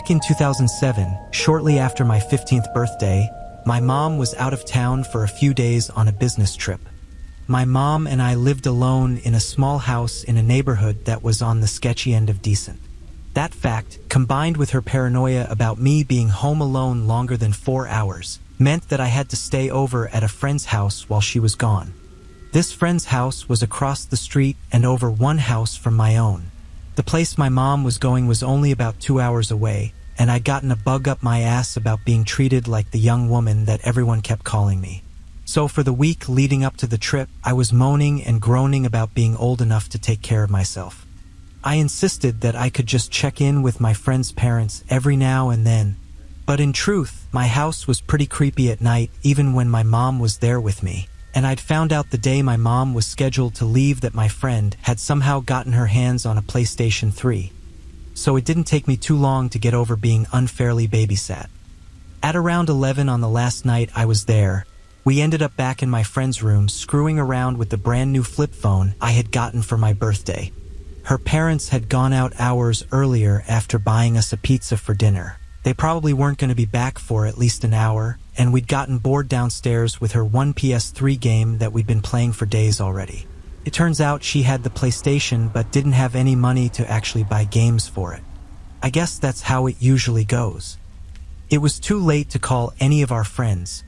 Back in 2007, shortly after my 15th birthday, my mom was out of town for a few days on a business trip. My mom and I lived alone in a small house in a neighborhood that was on the sketchy end of decent. That fact, combined with her paranoia about me being home alone longer than 4 hours, meant that I had to stay over at a friend's house while she was gone. This friend's house was across the street and over one house from my own. The place my mom was going was only about 2 hours away, and I'd gotten a bug up my ass about being treated like the young woman that everyone kept calling me. So for the week leading up to the trip, I was moaning and groaning about being old enough to take care of myself. I insisted that I could just check in with my friend's parents every now and then. But in truth, my house was pretty creepy at night even when my mom was there with me. And I'd found out the day my mom was scheduled to leave that my friend had somehow gotten her hands on a PlayStation 3. So it didn't take me too long to get over being unfairly babysat. At around 11 on the last night I was there, we ended up back in my friend's room screwing around with the brand new flip phone I had gotten for my birthday. Her parents had gone out hours earlier after buying us a pizza for dinner. They probably weren't going to be back for at least an hour, and we'd gotten bored downstairs with her one PS3 game that we'd been playing for days already. It turns out she had the PlayStation but didn't have any money to actually buy games for it. I guess that's how it usually goes. It was too late to call any of our friends,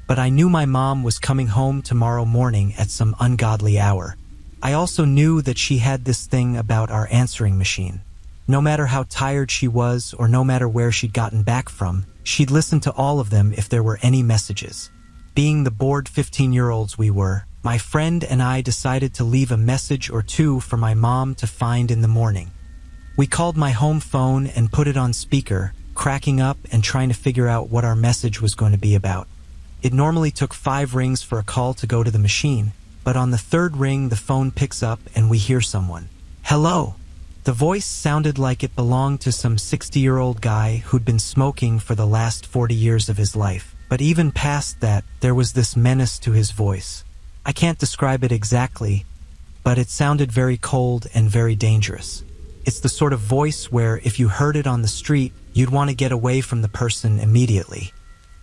but I knew my mom was coming home tomorrow morning at some ungodly hour. I also knew that she had this thing about our answering machine. No matter how tired she was or no matter where she'd gotten back from, she'd listen to all of them if there were any messages. Being the bored 15-year-olds we were, my friend and I decided to leave a message or two for my mom to find in the morning. We called my home phone and put it on speaker, cracking up and trying to figure out what our message was going to be about. It normally took 5 rings for a call to go to the machine, but on the 3rd ring the phone picks up and we hear someone. Hello. The voice sounded like it belonged to some 60-year-old guy who'd been smoking for the last 40 years of his life. But even past that, there was this menace to his voice. I can't describe it exactly, but it sounded very cold and very dangerous. It's the sort of voice where if you heard it on the street, you'd want to get away from the person immediately.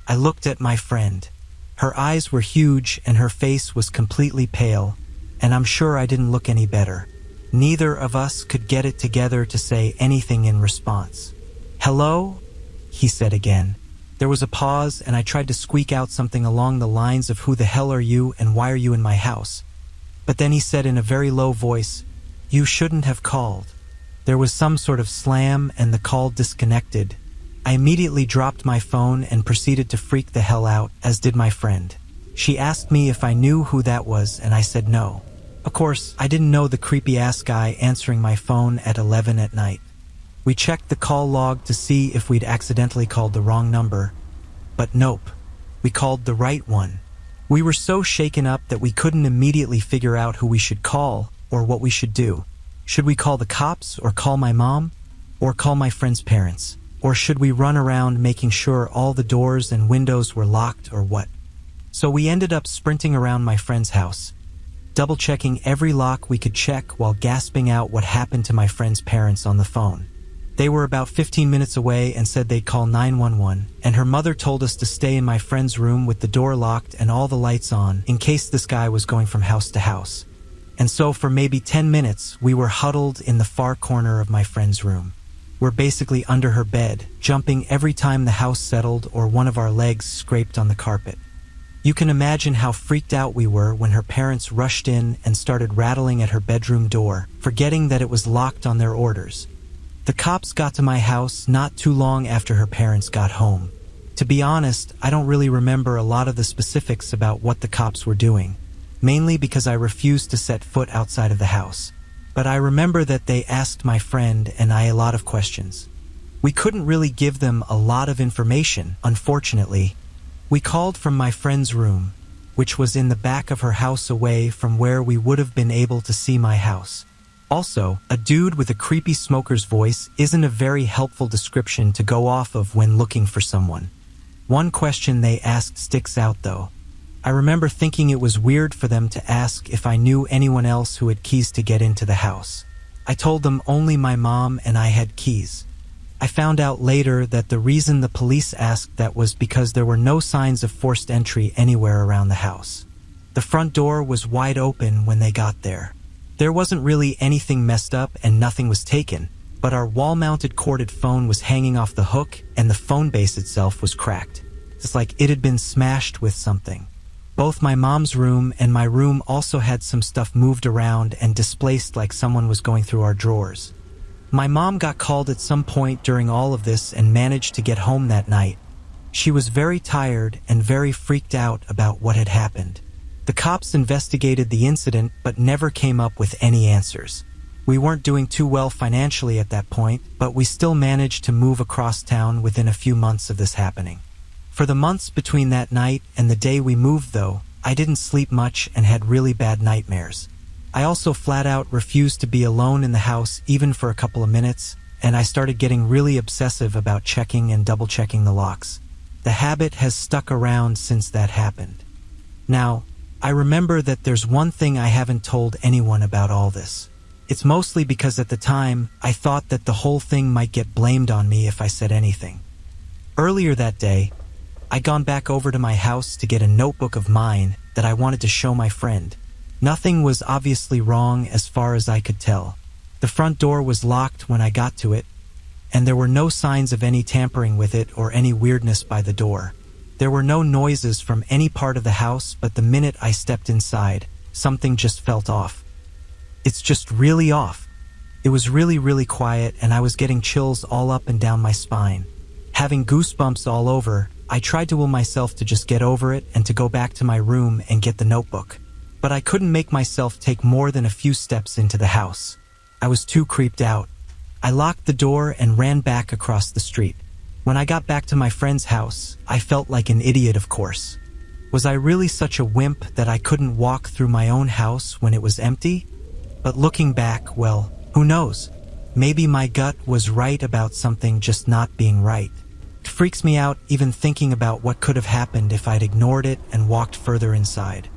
I looked at my friend. Her eyes were huge and her face was completely pale, and I'm sure I didn't look any better. Neither of us could get it together to say anything in response. Hello? He said again. There was a pause and I tried to squeak out something along the lines of who the hell are you and why are you in my house? But then he said in a very low voice, you shouldn't have called. There was some sort of slam and the call disconnected. I immediately dropped my phone and proceeded to freak the hell out, as did my friend. She asked me if I knew who that was and I said no. Of course, I didn't know the creepy-ass guy answering my phone at 11 at night. We checked the call log to see if we'd accidentally called the wrong number, but nope, we called the right one. We were so shaken up that we couldn't immediately figure out who we should call or what we should do. Should we call the cops or call my mom? Or call my friend's parents? Or should we run around making sure all the doors and windows were locked or what? So we ended up sprinting around my friend's house, double-checking every lock we could check while gasping out what happened to my friend's parents on the phone. They were about 15 minutes away and said they'd call 911, and her mother told us to stay in my friend's room with the door locked and all the lights on in case this guy was going from house to house. And so for maybe 10 minutes, we were huddled in the far corner of my friend's room. We're basically under her bed, jumping every time the house settled or one of our legs scraped on the carpet. You can imagine how freaked out we were when her parents rushed in and started rattling at her bedroom door, forgetting that it was locked on their orders. The cops got to my house not too long after her parents got home. To be honest, I don't really remember a lot of the specifics about what the cops were doing, mainly because I refused to set foot outside of the house. But I remember that they asked my friend and I a lot of questions. We couldn't really give them a lot of information, unfortunately. We called from my friend's room, which was in the back of her house away from where we would have been able to see my house. Also, a dude with a creepy smoker's voice isn't a very helpful description to go off of when looking for someone. One question they asked sticks out though. I remember thinking it was weird for them to ask if I knew anyone else who had keys to get into the house. I told them only my mom and I had keys. I found out later that the reason the police asked that was because there were no signs of forced entry anywhere around the house. The front door was wide open when they got there. There wasn't really anything messed up and nothing was taken, but our wall-mounted corded phone was hanging off the hook and the phone base itself was cracked. It's like it had been smashed with something. Both my mom's room and my room also had some stuff moved around and displaced, like someone was going through our drawers. My mom got called at some point during all of this and managed to get home that night. She was very tired and very freaked out about what had happened. The cops investigated the incident but never came up with any answers. We weren't doing too well financially at that point, but we still managed to move across town within a few months of this happening. For the months between that night and the day we moved, though, I didn't sleep much and had really bad nightmares. I also flat out refused to be alone in the house even for a couple of minutes, and I started getting really obsessive about checking and double-checking the locks. The habit has stuck around since that happened. Now, I remember that there's one thing I haven't told anyone about all this. It's mostly because at the time, I thought that the whole thing might get blamed on me if I said anything. Earlier that day, I'd gone back over to my house to get a notebook of mine that I wanted to show my friend. Nothing was obviously wrong as far as I could tell. The front door was locked when I got to it, and there were no signs of any tampering with it or any weirdness by the door. There were no noises from any part of the house, but the minute I stepped inside, something just felt off. It's just really off. It was really, really quiet, and I was getting chills all up and down my spine. Having goosebumps all over, I tried to will myself to just get over it and to go back to my room and get the notebook. But I couldn't make myself take more than a few steps into the house. I was too creeped out. I locked the door and ran back across the street. When I got back to my friend's house, I felt like an idiot, of course. Was I really such a wimp that I couldn't walk through my own house when it was empty? But looking back, well, who knows? Maybe my gut was right about something just not being right. It freaks me out even thinking about what could have happened if I'd ignored it and walked further inside.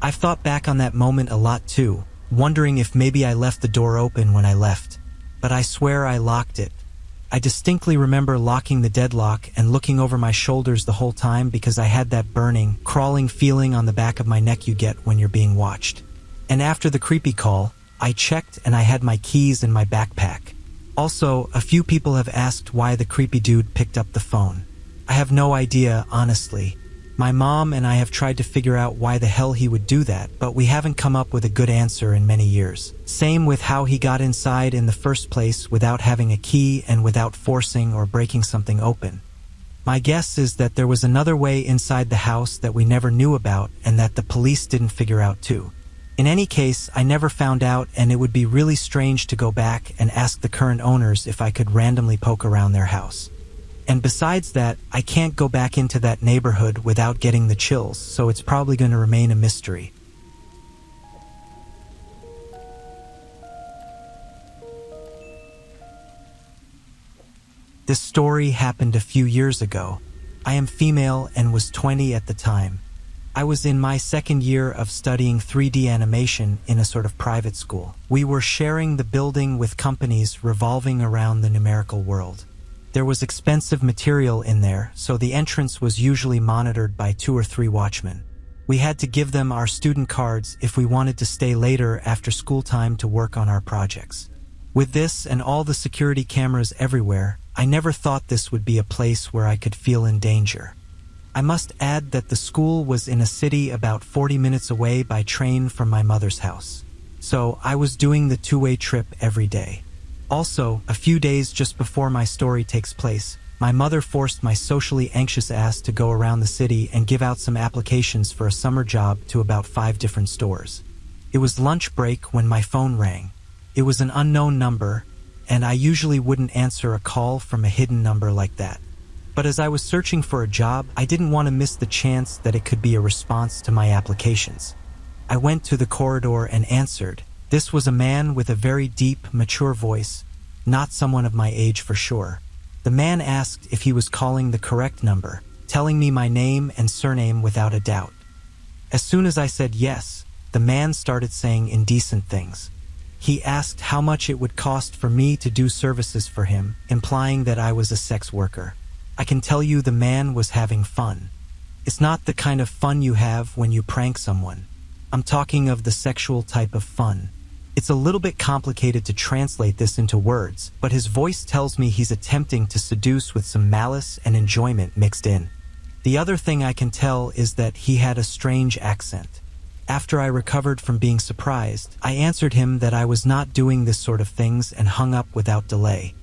I've thought back on that moment a lot too, wondering if maybe I left the door open when I left. But I swear I locked it. I distinctly remember locking the deadlock and looking over my shoulders the whole time because I had that burning, crawling feeling on the back of my neck you get when you're being watched. And after the creepy call, I checked and I had my keys in my backpack. Also, a few people have asked why the creepy dude picked up the phone. I have no idea, honestly. My mom and I have tried to figure out why the hell he would do that, but we haven't come up with a good answer in many years. Same with how he got inside in the first place without having a key and without forcing or breaking something open. My guess is that there was another way inside the house that we never knew about and that the police didn't figure out too. In any case, I never found out, and it would be really strange to go back and ask the current owners if I could randomly poke around their house. And besides that, I can't go back into that neighborhood without getting the chills, so it's probably going to remain a mystery. This story happened a few years ago. I am female and was 20 at the time. I was in my second year of studying 3D animation in a sort of private school. We were sharing the building with companies revolving around the numerical world. There was expensive material in there, so the entrance was usually monitored by 2 or 3 watchmen. We had to give them our student cards if we wanted to stay later after school time to work on our projects. With this and all the security cameras everywhere, I never thought this would be a place where I could feel in danger. I must add that the school was in a city about 40 minutes away by train from my mother's house. So I was doing the 2-way trip every day. Also, a few days just before my story takes place, my mother forced my socially anxious ass to go around the city and give out some applications for a summer job to about 5 different stores. It was lunch break when my phone rang. It was an unknown number, and I usually wouldn't answer a call from a hidden number like that. But as I was searching for a job, I didn't want to miss the chance that it could be a response to my applications. I went to the corridor and answered. This was a man with a very deep, mature voice, not someone of my age for sure. The man asked if he was calling the correct number, telling me my name and surname without a doubt. As soon as I said yes, the man started saying indecent things. He asked how much it would cost for me to do services for him, implying that I was a sex worker. I can tell you the man was having fun. It's not the kind of fun you have when you prank someone. I'm talking of the sexual type of fun. It's a little bit complicated to translate this into words, but his voice tells me he's attempting to seduce with some malice and enjoyment mixed in. The other thing I can tell is that he had a strange accent. After I recovered from being surprised, I answered him that I was not doing this sort of things and hung up without delay.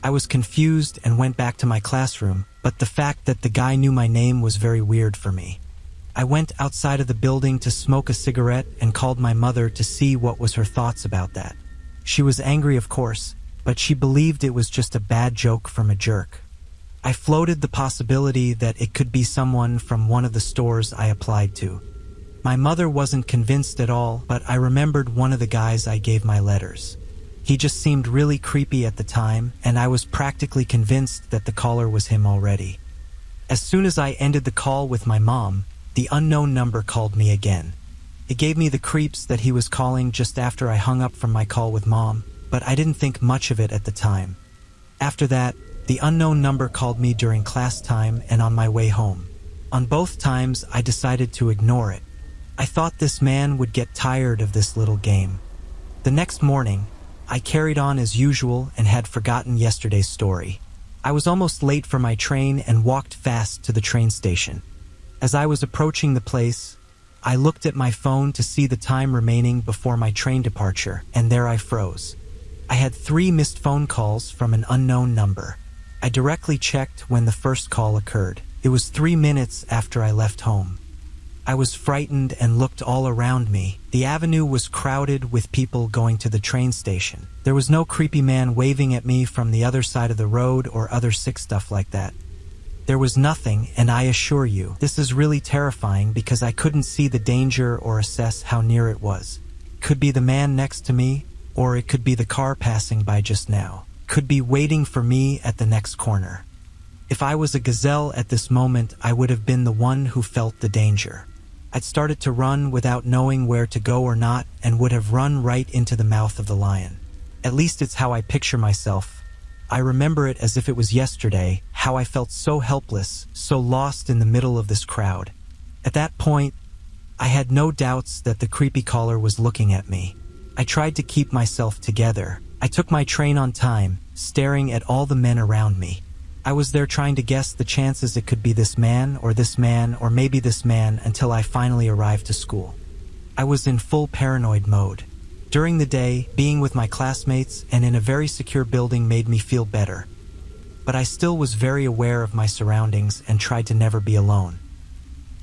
I was confused and went back to my classroom, but the fact that the guy knew my name was very weird for me. I went outside of the building to smoke a cigarette and called my mother to see what was her thoughts about that. She was angry, of course, but she believed it was just a bad joke from a jerk. I floated the possibility that it could be someone from one of the stores I applied to. My mother wasn't convinced at all, but I remembered one of the guys I gave my letters. He just seemed really creepy at the time, and I was practically convinced that the caller was him already. As soon as I ended the call with my mom, the unknown number called me again. It gave me the creeps that he was calling just after I hung up from my call with Mom, but I didn't think much of it at the time. After that, the unknown number called me during class time and on my way home. On both times, I decided to ignore it. I thought this man would get tired of this little game. The next morning, I carried on as usual and had forgotten yesterday's story. I was almost late for my train and walked fast to the train station. As I was approaching the place, I looked at my phone to see the time remaining before my train departure, and there I froze. I had 3 missed phone calls from an unknown number. I directly checked when the first call occurred. It was 3 minutes after I left home. I was frightened and looked all around me. The avenue was crowded with people going to the train station. There was no creepy man waving at me from the other side of the road or other sick stuff like that. There was nothing, and I assure you, this is really terrifying because I couldn't see the danger or assess how near it was. Could be the man next to me, or it could be the car passing by just now. Could be waiting for me at the next corner. If I was a gazelle at this moment, I would have been the one who felt the danger. I'd started to run without knowing where to go or not, and would have run right into the mouth of the lion. At least it's how I picture myself. I remember it as if it was yesterday, how I felt so helpless, so lost in the middle of this crowd. At that point, I had no doubts that the creepy caller was looking at me. I tried to keep myself together. I took my train on time, staring at all the men around me. I was there trying to guess the chances it could be this man, or maybe this man, until I finally arrived to school. I was in full paranoid mode. During the day, being with my classmates and in a very secure building made me feel better. But I still was very aware of my surroundings and tried to never be alone.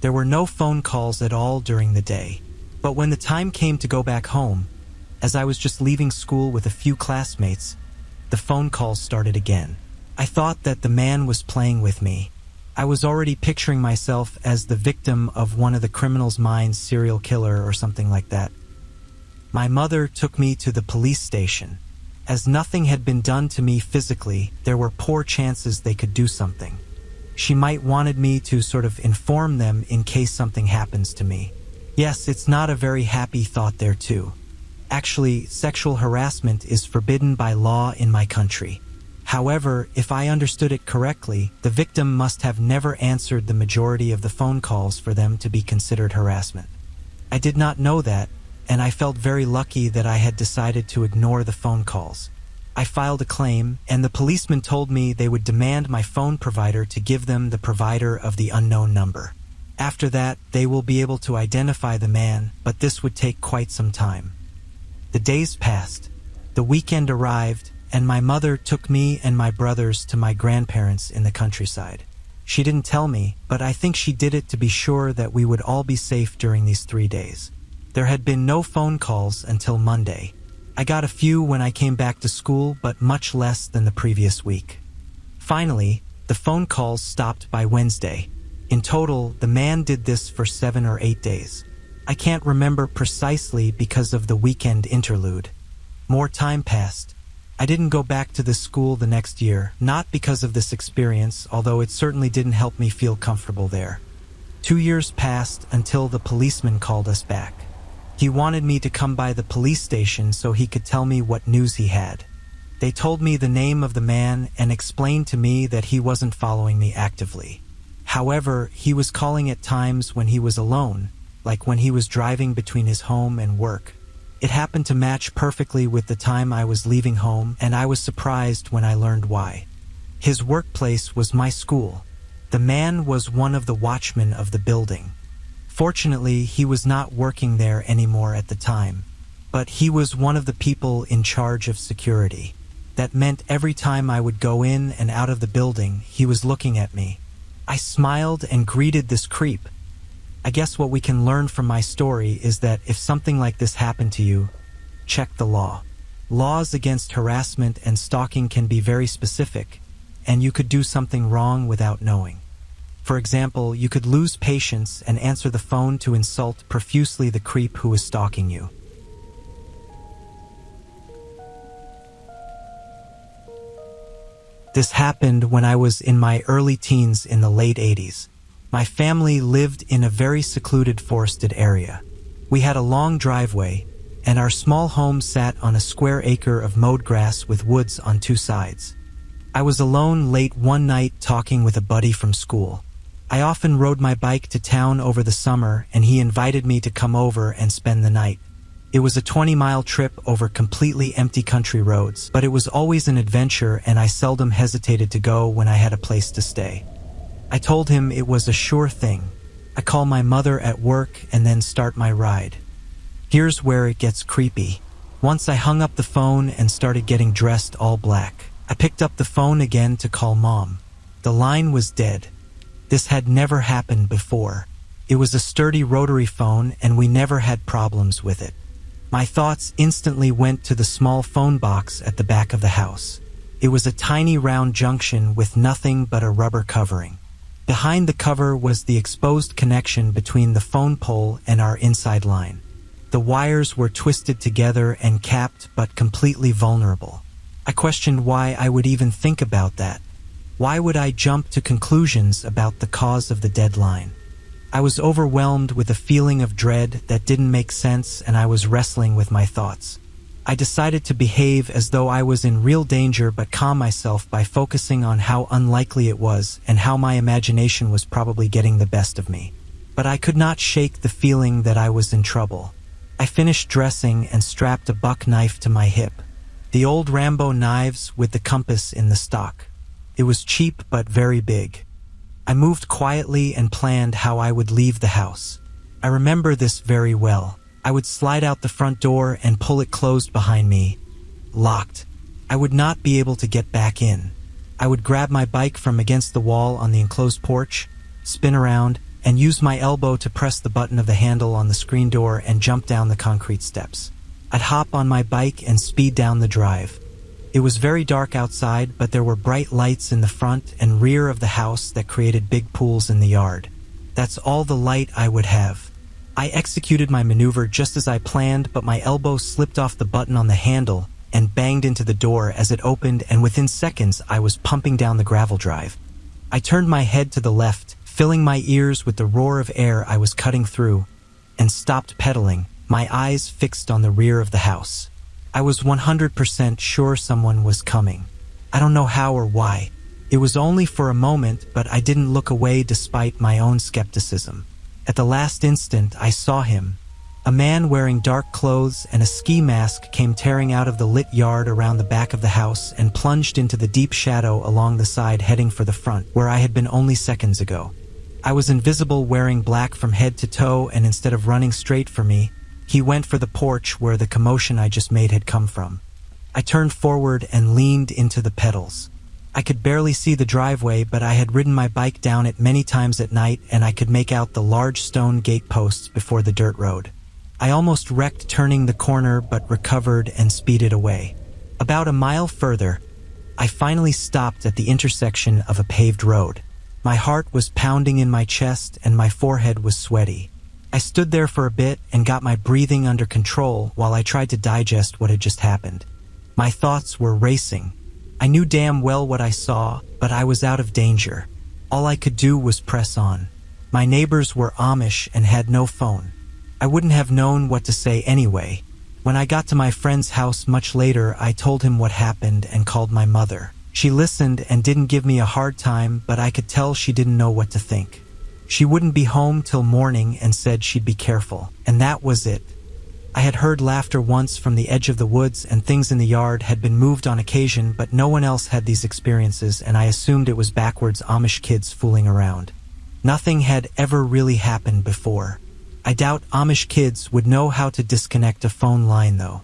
There were no phone calls at all during the day. But when the time came to go back home, as I was just leaving school with a few classmates, the phone calls started again. I thought that the man was playing with me. I was already picturing myself as the victim of one of the criminal's minds, serial killer or something like that. My mother took me to the police station. As nothing had been done to me physically, there were poor chances they could do something. She might wanted me to sort of inform them in case something happens to me. Yes, it's not a very happy thought there too. Actually, sexual harassment is forbidden by law in my country. However, if I understood it correctly, the victim must have never answered the majority of the phone calls for them to be considered harassment. I did not know that, and I felt very lucky that I had decided to ignore the phone calls. I filed a claim, and the policeman told me they would demand my phone provider to give them the provider of the unknown number. After that, they will be able to identify the man, but this would take quite some time. The days passed. The weekend arrived, and my mother took me and my brothers to my grandparents in the countryside. She didn't tell me, but I think she did it to be sure that we would all be safe during these 3 days. There had been no phone calls until Monday. I got a few when I came back to school, but much less than the previous week. Finally, the phone calls stopped by Wednesday. In total, the man did this for 7 or 8 days. I can't remember precisely because of the weekend interlude. More time passed. I didn't go back to the school the next year, not because of this experience, although it certainly didn't help me feel comfortable there. 2 years passed until the policeman called us back. He wanted me to come by the police station so he could tell me what news he had. They told me the name of the man and explained to me that he wasn't following me actively. However, he was calling at times when he was alone, like when he was driving between his home and work. It happened to match perfectly with the time I was leaving home, and I was surprised when I learned why. His workplace was my school. The man was one of the watchmen of the building. Fortunately, he was not working there anymore at the time, but he was one of the people in charge of security. That meant every time I would go in and out of the building, he was looking at me. I smiled and greeted this creep. I guess what we can learn from my story is that if something like this happened to you, check the law. Laws against harassment and stalking can be very specific, and you could do something wrong without knowing. For example, you could lose patience and answer the phone to insult profusely the creep who is stalking you. This happened when I was in my early teens in the late 80s. My family lived in a very secluded forested area. We had a long driveway, and our small home sat on a square acre of mowed grass with woods on two sides. I was alone late one night talking with a buddy from school. I often rode my bike to town over the summer, and he invited me to come over and spend the night. It was a 20-mile trip over completely empty country roads, but it was always an adventure, and I seldom hesitated to go when I had a place to stay. I told him it was a sure thing. I call my mother at work and then start my ride. Here's where it gets creepy. Once I hung up the phone and started getting dressed all black. I picked up the phone again to call Mom. The line was dead. This had never happened before. It was a sturdy rotary phone, and we never had problems with it. My thoughts instantly went to the small phone box at the back of the house. It was a tiny round junction with nothing but a rubber covering. Behind the cover was the exposed connection between the phone pole and our inside line. The wires were twisted together and capped, but completely vulnerable. I questioned why I would even think about that. Why would I jump to conclusions about the cause of the dead line? I was overwhelmed with a feeling of dread that didn't make sense, and I was wrestling with my thoughts. I decided to behave as though I was in real danger, but calm myself by focusing on how unlikely it was and how my imagination was probably getting the best of me. But I could not shake the feeling that I was in trouble. I finished dressing and strapped a buck knife to my hip. The old Rambo knives with the compass in the stock. It was cheap but very big. I moved quietly and planned how I would leave the house. I remember this very well. I would slide out the front door and pull it closed behind me. Locked. I would not be able to get back in. I would grab my bike from against the wall on the enclosed porch, spin around, and use my elbow to press the button of the handle on the screen door and jump down the concrete steps. I'd hop on my bike and speed down the drive. It was very dark outside, but there were bright lights in the front and rear of the house that created big pools in the yard. That's all the light I would have. I executed my maneuver just as I planned, but my elbow slipped off the button on the handle and banged into the door as it opened, and within seconds I was pumping down the gravel drive. I turned my head to the left, filling my ears with the roar of air I was cutting through, and stopped pedaling, my eyes fixed on the rear of the house. I was 100% sure someone was coming. I don't know how or why. It was only for a moment, but I didn't look away despite my own skepticism. At the last instant, I saw him. A man wearing dark clothes and a ski mask came tearing out of the lit yard around the back of the house and plunged into the deep shadow along the side, heading for the front, where I had been only seconds ago. I was invisible, wearing black from head to toe, and instead of running straight for me, he went for the porch where the commotion I just made had come from. I turned forward and leaned into the pedals. I could barely see the driveway, but I had ridden my bike down it many times at night, and I could make out the large stone gate posts before the dirt road. I almost wrecked turning the corner, but recovered and speeded away. About a mile further, I finally stopped at the intersection of a paved road. My heart was pounding in my chest and my forehead was sweaty. I stood there for a bit and got my breathing under control while I tried to digest what had just happened. My thoughts were racing. I knew damn well what I saw, but I was out of danger. All I could do was press on. My neighbors were Amish and had no phone. I wouldn't have known what to say anyway. When I got to my friend's house much later, I told him what happened and called my mother. She listened and didn't give me a hard time, but I could tell she didn't know what to think. She wouldn't be home till morning and said she'd be careful. And that was it. I had heard laughter once from the edge of the woods, and things in the yard had been moved on occasion, but no one else had these experiences, and I assumed it was backwards Amish kids fooling around. Nothing had ever really happened before. I doubt Amish kids would know how to disconnect a phone line, though.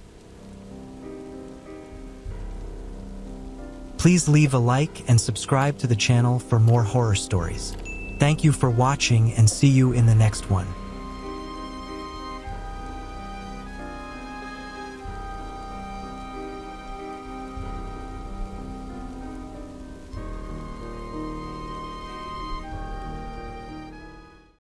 Please leave a like and subscribe to the channel for more horror stories. Thank you for watching, and see you in the next one.